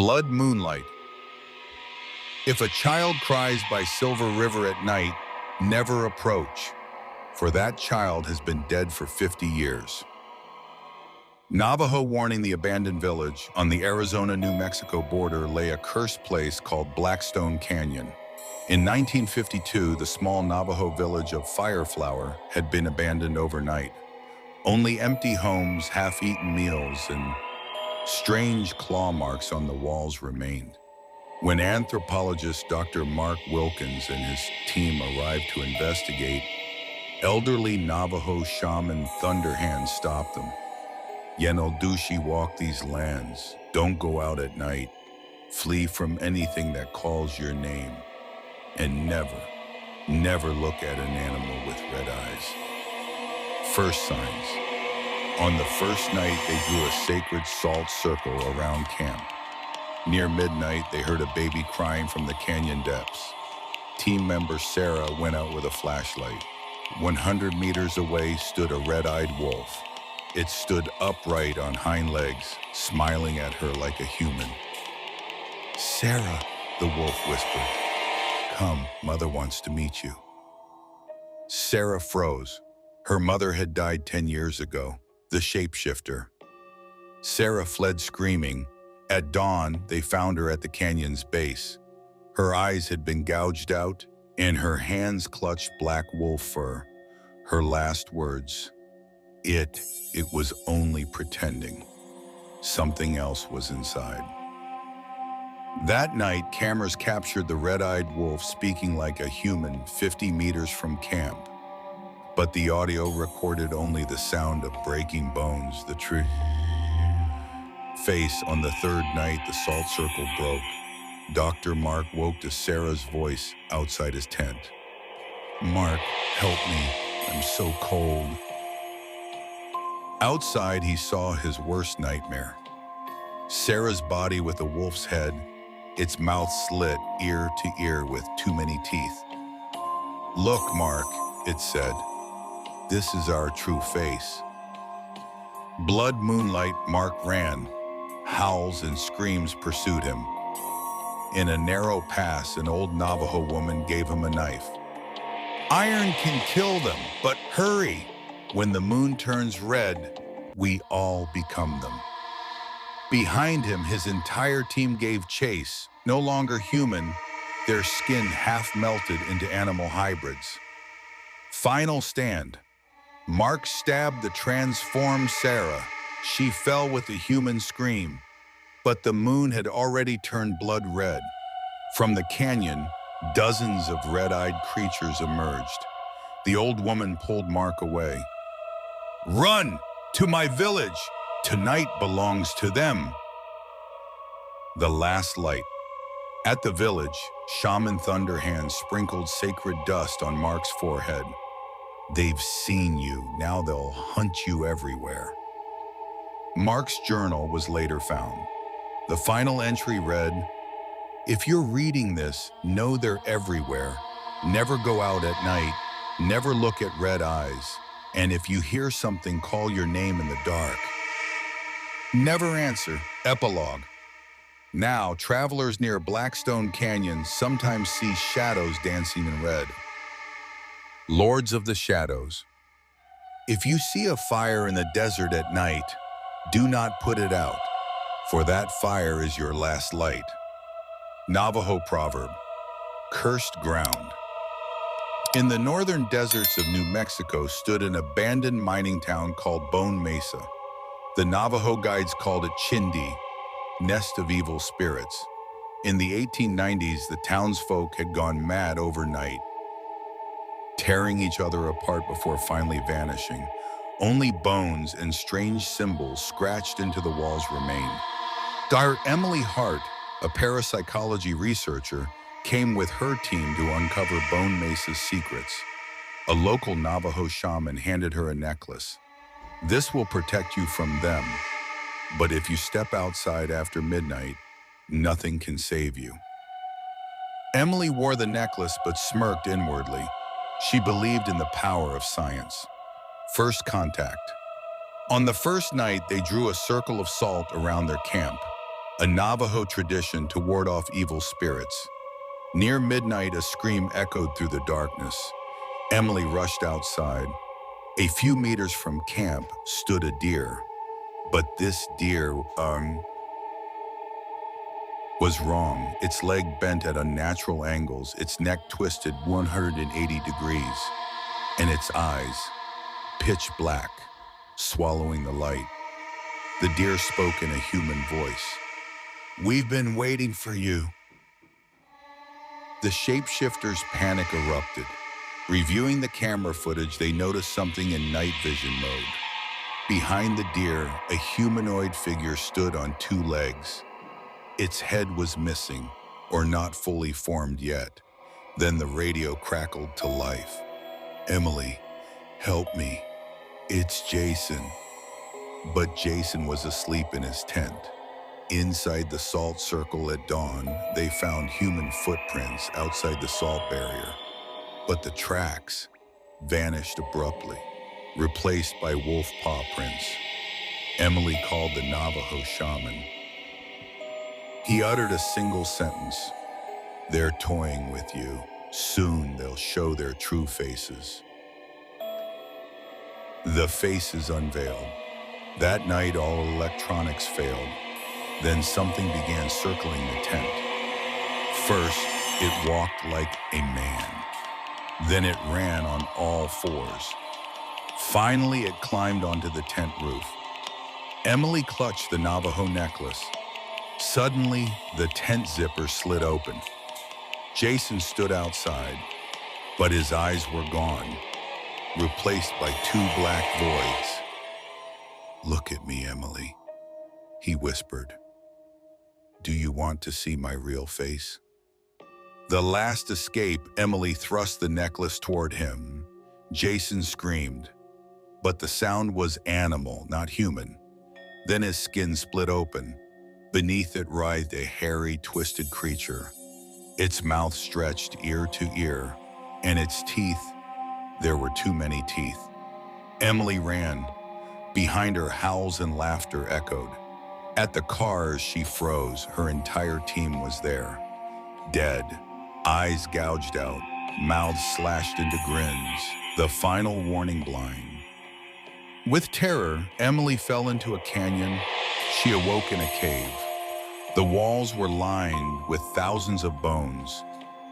Blood moonlight. If a child cries by Silver River at night, never approach, for that child has been dead for 50 years. Navajo warning. The abandoned village on the Arizona-New Mexico border lay a cursed place called Blackstone Canyon. In 1952, the small Navajo village of Fireflower had been abandoned overnight. Only empty homes, half-eaten meals, and strange claw marks on the walls remained. When anthropologist Dr. Mark Wilkins and his team arrived to investigate, elderly Navajo shaman Thunderhand stopped them. Yenaldushi walk these lands. Don't go out at night. Flee from anything that calls your name. And never look at an animal with red eyes. First signs. On the first night, they drew a sacred salt circle around camp. Near midnight, they heard a baby crying from the canyon depths. Team member Sarah went out with a flashlight. 100 meters away stood a red-eyed wolf. It stood upright on hind legs, smiling at her like a human. "Sarah," the wolf whispered. "Come, Mother wants to meet you." Sarah froze. Her mother had died 10 years ago, the shapeshifter. Sarah fled screaming. At dawn, they found her at the canyon's base. Her eyes had been gouged out, and her hands clutched black wolf fur. Her last words, It was only pretending. Something else was inside. That night, cameras captured the red-eyed wolf speaking like a human 50 meters from camp. But the audio recorded only the sound of breaking bones, the tree. Face. On the third night, the salt circle broke. Dr. Mark woke to Sarah's voice outside his tent. "Mark, help me. I'm so cold." Outside, he saw his worst nightmare. Sarah's body with a wolf's head, its mouth slit ear to ear with too many teeth. "Look, Mark," it said. "This is our true face." Blood moonlight, Mark ran. Howls and screams pursued him. In a narrow pass, an old Navajo woman gave him a knife. "Iron can kill them, but hurry! When the moon turns red, we all become them." Behind him, his entire team gave chase. No longer human, their skin half melted into animal hybrids. Final stand. Mark stabbed the transformed Sarah. She fell with a human scream, but the moon had already turned blood red. From the canyon, dozens of red-eyed creatures emerged. The old woman pulled Mark away. "Run! To my village! Tonight belongs to them." The last light. At the village, Shaman Thunderhand sprinkled sacred dust on Mark's forehead. "They've seen you. Now they'll hunt you everywhere." Mark's journal was later found. The final entry read, "If you're reading this, know they're everywhere. Never go out at night. Never look at red eyes. And if you hear something, call your name in the dark. Never answer." Epilogue. Now, travelers near Blackstone Canyon sometimes see shadows dancing in red. Lords of the Shadows. If you see a fire in the desert at night, do not put it out, for that fire is your last light. Navajo proverb. Cursed ground. In the northern deserts of New Mexico stood an abandoned mining town called Bone Mesa. The Navajo guides called it Chindi, nest of evil spirits. In the 1890s, the townsfolk had gone mad overnight, tearing each other apart before finally vanishing. Only bones and strange symbols scratched into the walls remained. Dr. Emily Hart, a parapsychology researcher, came with her team to uncover Bone Mesa's secrets. A local Navajo shaman handed her a necklace. "This will protect you from them, but if you step outside after midnight, nothing can save you." Emily wore the necklace but smirked inwardly. She believed in the power of science. First contact. On the first night, they drew a circle of salt around their camp. a Navajo tradition to ward off evil spirits. Near midnight, a scream echoed through the darkness. Emily rushed outside. A few meters from camp stood a deer. But this deer, was wrong. Its leg bent at unnatural angles, its neck twisted 180 degrees, and its eyes, pitch black, swallowing the light. The deer spoke in a human voice. "We've been waiting for you." The shapeshifters' panic erupted. Reviewing the camera footage, they noticed something in night vision mode. Behind the deer, a humanoid figure stood on two legs. Its head was missing, or not fully formed yet. Then the radio crackled to life. "Emily, help me. It's Jason." But Jason was asleep in his tent. Inside the salt circle at dawn, they found human footprints outside the salt barrier. But the tracks vanished abruptly, replaced by wolf paw prints. Emily called the Navajo shaman. He uttered a single sentence: "They're toying with you. Soon they'll show their true faces." The faces unveiled. That night, all electronics failed. Then something began circling the tent. First, it walked like a man. Then it ran on all fours. Finally, it climbed onto the tent roof. Emily clutched the Navajo necklace. Suddenly, the tent zipper slid open. Jason stood outside, but his eyes were gone, replaced by two black voids. "Look at me, Emily," he whispered. "Do you want to see my real face?" The last escape, Emily thrust the necklace toward him. Jason screamed, but the sound was animal, not human. Then his skin split open. Beneath it writhed a hairy, twisted creature. Its mouth stretched ear to ear, and its teeth, there were too many teeth. Emily ran. Behind her, howls and laughter echoed. At the cars, she froze. Her entire team was there. Dead, eyes gouged out, mouths slashed into grins, the final warning blind. With terror, Emily fell into a canyon. She awoke in a cave. The walls were lined with thousands of bones,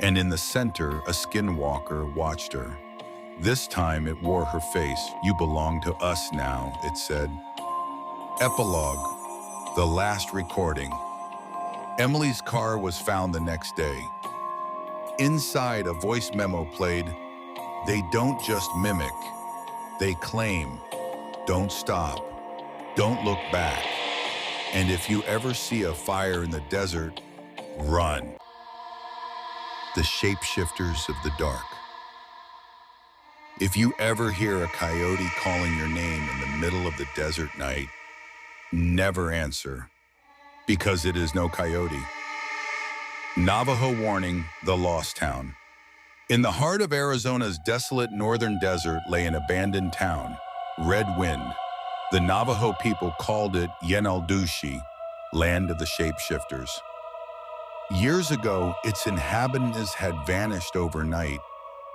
and in the center, a skinwalker watched her. This time it wore her face. "You belong to us now," it said. Epilogue, the last recording. Emily's car was found the next day. Inside, a voice memo played. "They don't just mimic, they claim. Don't stop. Don't look back. And if you ever see a fire in the desert, run." The shapeshifters of the dark. If you ever hear a coyote calling your name in the middle of the desert night, never answer, because it is no coyote. Navajo warning, the lost town. In the heart of Arizona's desolate northern desert lay an abandoned town, Red Wind. The Navajo people called it Yenaldushi, land of the shapeshifters. Years ago, its inhabitants had vanished overnight,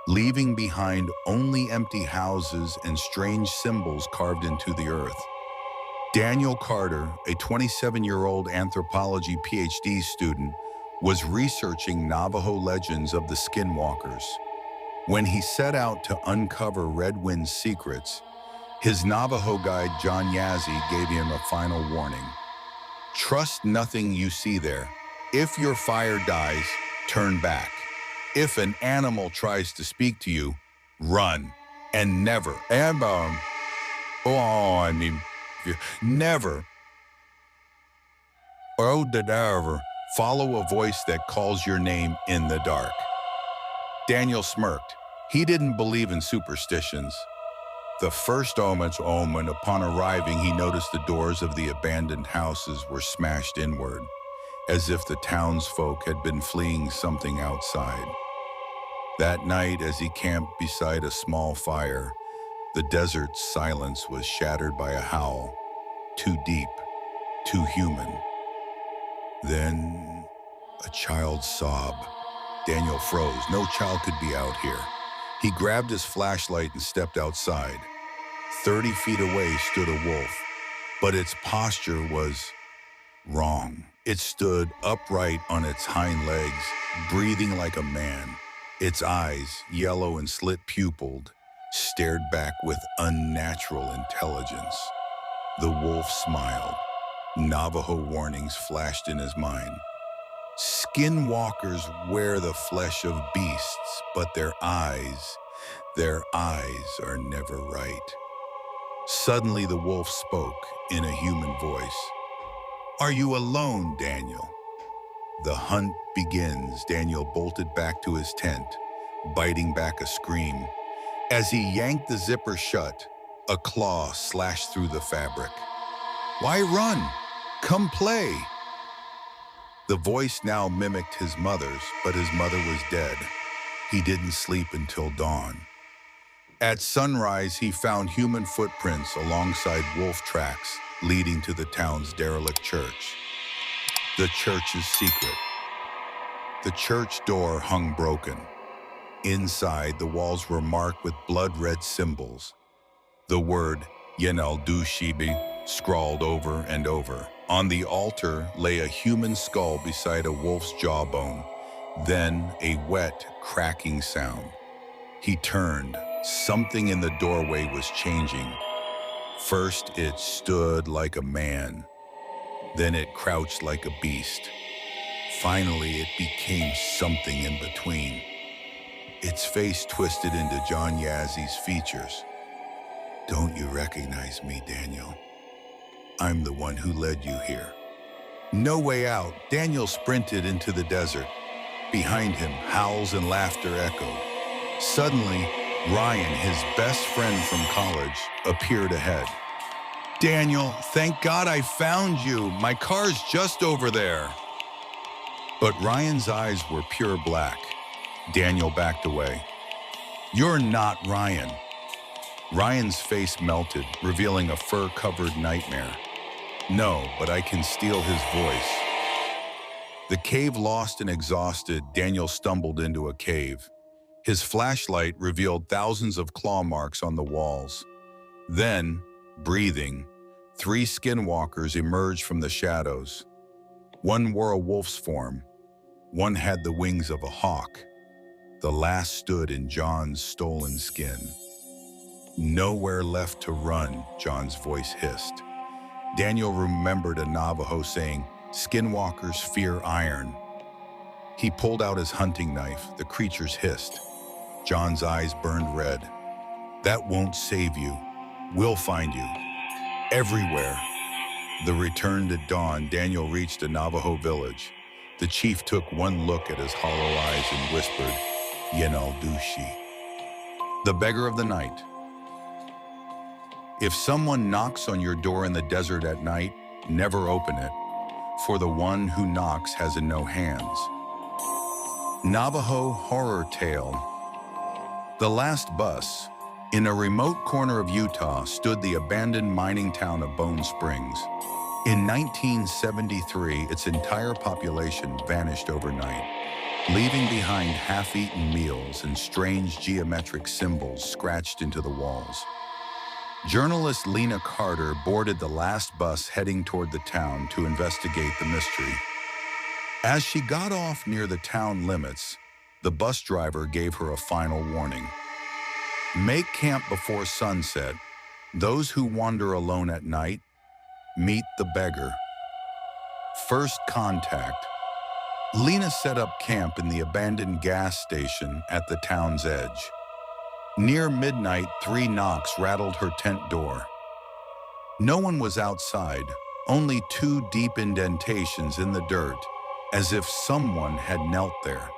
leaving behind only empty houses and strange symbols carved into the earth. Daniel Carter, a 27-year-old anthropology PhD student, was researching Navajo legends of the Skinwalkers. When he set out to uncover Red Wind's secrets, his Navajo guide John Yazzie gave him a final warning. "Trust nothing you see there. If your fire dies, turn back. If an animal tries to speak to you, run. And never, never follow a voice that calls your name in the dark." Daniel smirked. He didn't believe in superstitions. The first omen, upon arriving, he noticed the doors of the abandoned houses were smashed inward, as if the townsfolk had been fleeing something outside. That night, as he camped beside a small fire, the desert's silence was shattered by a howl, too deep, too human. Then a child's sob. Daniel froze. No child could be out here. He grabbed his flashlight and stepped outside. 30 feet away stood a wolf, but its posture was wrong. It stood upright on its hind legs, breathing like a man. Its eyes, yellow and slit-pupiled, stared back with unnatural intelligence. The wolf smiled. Navajo warnings flashed in his mind. Skinwalkers wear the flesh of beasts, but their eyes are never right. Suddenly the wolf spoke in a human voice. "Are you alone, Daniel?" The hunt begins. Daniel bolted back to his tent, biting back a scream. As he yanked the zipper shut, a claw slashed through the fabric. "Why run? Come play." The voice now mimicked his mother's, but his mother was dead. He didn't sleep until dawn. At sunrise, he found human footprints alongside wolf tracks leading to the town's derelict church. The church's secret. The church door hung broken. Inside, the walls were marked with blood-red symbols. The word Yenaldushibi scrawled over and over. On the altar lay a human skull beside a wolf's jawbone, then a wet, cracking sound. He turned. Something in the doorway was changing. First, it stood like a man. Then it crouched like a beast. Finally, it became something in between. Its face twisted into John Yazzie features. "Don't you recognize me, Daniel? I'm the one who led you here." No way out, Daniel sprinted into the desert. Behind him, howls and laughter echoed. Suddenly, Ryan, his best friend from college, appeared ahead. "Daniel, thank God I found you. My car's just over there." But Ryan's eyes were pure black. Daniel backed away. "You're not Ryan." Ryan's face melted, revealing a fur-covered nightmare. "No, but I can steal his voice." The cave lost and exhausted, Daniel stumbled into a cave. His flashlight revealed thousands of claw marks on the walls. Then, breathing, 3 skinwalkers emerged from the shadows. One wore a wolf's form. One had the wings of a hawk. The last stood in John's stolen skin. "Nowhere left to run," John's voice hissed. Daniel remembered a Navajo saying, "Skinwalkers fear iron." He pulled out his hunting knife. The creatures hissed. John's eyes burned red. "That won't save you. We'll find you. Everywhere." The return to dawn, Daniel reached a Navajo village. The chief took one look at his hollow eyes and whispered, "Yenaldushi." The beggar of the night. If someone knocks on your door in the desert at night, never open it, for the one who knocks has no hands. Navajo horror tale. The last bus. In a remote corner of Utah stood the abandoned mining town of Bone Springs. In 1973, its entire population vanished overnight, leaving behind half-eaten meals and strange geometric symbols scratched into the walls. Journalist Lena Carter boarded the last bus heading toward the town to investigate the mystery. As she got off near the town limits, the bus driver gave her a final warning. "Make camp before sunset. Those who wander alone at night, meet the beggar." First contact. Lena set up camp in the abandoned gas station at the town's edge. Near midnight, 3 knocks rattled her tent door. No one was outside, only 2 deep indentations in the dirt, as if someone had knelt there.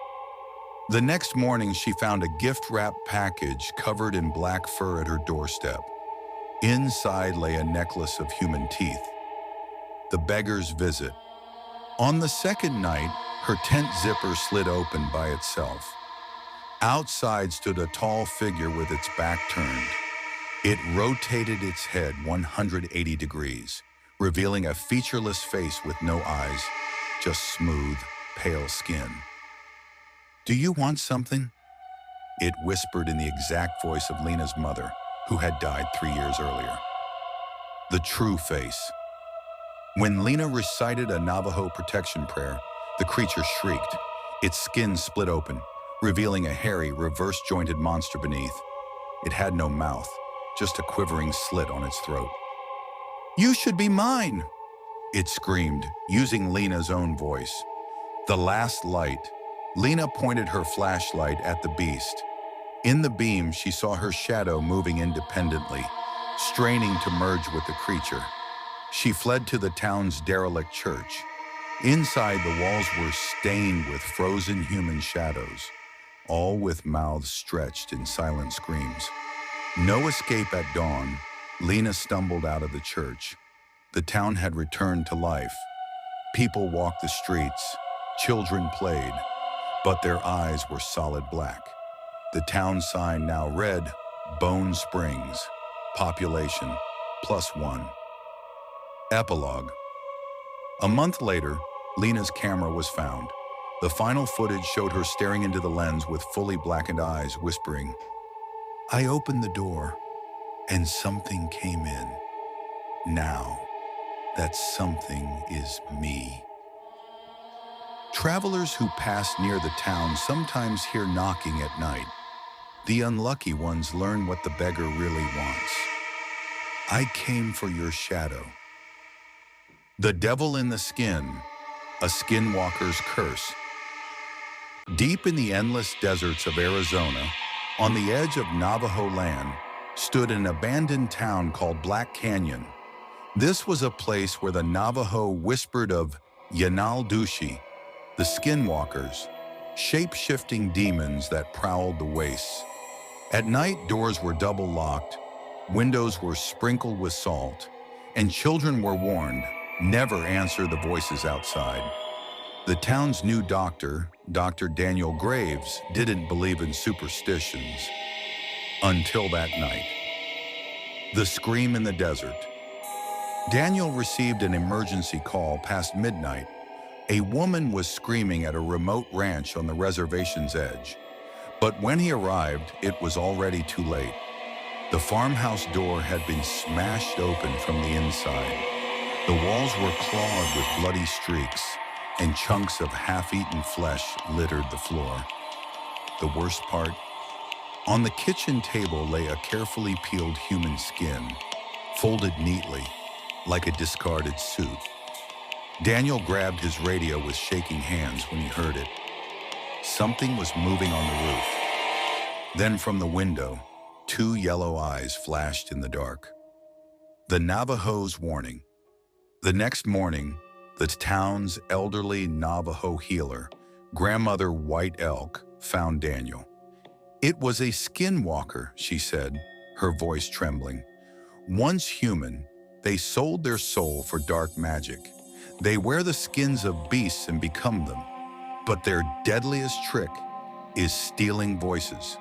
The next morning, she found a gift-wrapped package covered in black fur at her doorstep. Inside lay a necklace of human teeth. The beggar's visit. On the second night, her tent zipper slid open by itself. Outside stood a tall figure with its back turned. It rotated its head 180 degrees, revealing a featureless face with no eyes, just smooth, pale skin. "Do you want something?" It whispered in the exact voice of Lena's mother, who had died 3 years earlier. The true face. When Lena recited a Navajo protection prayer, the creature shrieked. Its skin split open, revealing a hairy, reverse-jointed monster beneath. It had no mouth, just a quivering slit on its throat. "You should be mine!" it screamed, using Lena's own voice. The last light. Lena pointed her flashlight at the beast. In the beam, she saw her shadow moving independently, straining to merge with the creature. She fled to the town's derelict church. Inside, the walls were stained with frozen human shadows, all with mouths stretched in silent screams. No escape at dawn. Lena stumbled out of the church. The town had returned to life. People walked the streets. Children played, but their eyes were solid black. The town sign now read, Bone Springs, population +1. Epilogue. A month later, Lena's camera was found. The final footage showed her staring into the lens with fully blackened eyes, whispering, "I opened the door, and something came in. Now, that something is me." Travelers who pass near the town sometimes hear knocking at night. The unlucky ones learn what the beggar really wants. "I came for your shadow." The Devil in the Skin, a Skinwalker's curse. Deep in the endless deserts of Arizona, on the edge of Navajo land, stood an abandoned town called Black Canyon. This was a place where the Navajo whispered of Yanaldushi, the Skinwalkers, shape-shifting demons that prowled the wastes. At night, doors were double locked, windows were sprinkled with salt, and children were warned, never answer the voices outside. The town's new doctor, Dr. Daniel Graves, didn't believe in superstitions. Until that night. The scream in the desert. Daniel received an emergency call past midnight. A woman was screaming at a remote ranch on the reservation's edge. But when he arrived, it was already too late. The farmhouse door had been smashed open from the inside. The walls were clawed with bloody streaks, and chunks of half-eaten flesh littered the floor. The worst part? On the kitchen table lay a carefully peeled human skin, folded neatly, like a discarded suit. Daniel grabbed his radio with shaking hands when he heard it. Something was moving on the roof. Then from the window, 2 yellow eyes flashed in the dark. The Navajo's warning. The next morning, the town's elderly Navajo healer, Grandmother White Elk, found Daniel. "It was a skinwalker," she said, her voice trembling. "Once human, they sold their soul for dark magic. They wear the skins of beasts and become them. But their deadliest trick is stealing voices."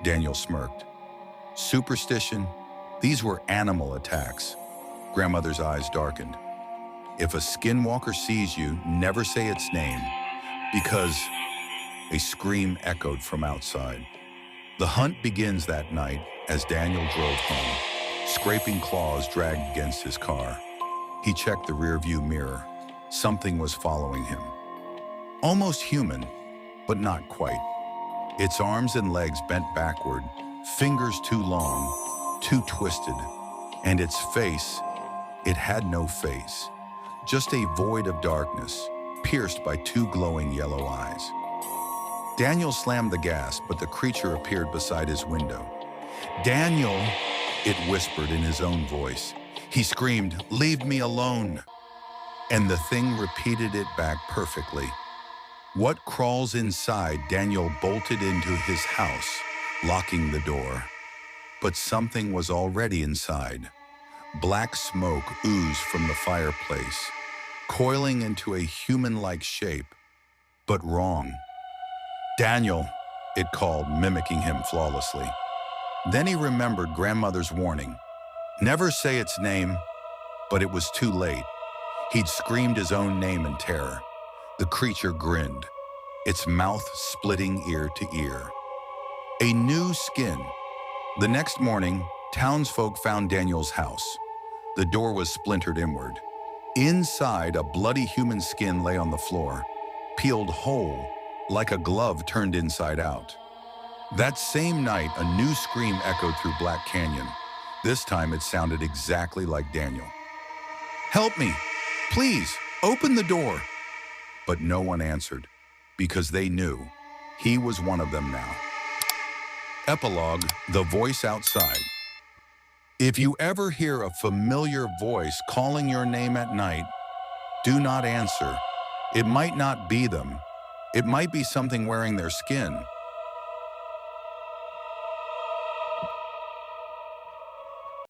Daniel smirked. "Superstition? These were animal attacks." Grandmother's eyes darkened. "If a skinwalker sees you, never say its name, because..." A scream echoed from outside. The hunt begins that night as Daniel drove home. Scraping claws dragged against his car. He checked the rearview mirror. Something was following him. Almost human, but not quite. Its arms and legs bent backward, fingers too long, too twisted, and its face, it had no face. Just a void of darkness, pierced by 2 glowing yellow eyes. Daniel slammed the gas, but the creature appeared beside his window. "Daniel," it whispered in his own voice. He screamed, "Leave me alone!" And the thing repeated it back perfectly. What crawls inside? Daniel bolted into his house, locking the door. But something was already inside. Black smoke oozed from the fireplace, coiling into a human-like shape, but wrong. "Daniel," it called, mimicking him flawlessly. Then he remembered Grandmother's warning. Never say its name, but it was too late. He'd screamed his own name in terror. The creature grinned, its mouth splitting ear to ear. A new skin. The next morning, townsfolk found Daniel's house. The door was splintered inward. Inside, a bloody human skin lay on the floor, peeled whole, like a glove turned inside out. That same night, a new scream echoed through Black Canyon. This time it sounded exactly like Daniel. "Help me! Please, open the door!" But no one answered, because they knew he was one of them now. Epilogue, The Voice Outside. If you ever hear a familiar voice calling your name at night, do not answer. It might not be them. It might be something wearing their skin.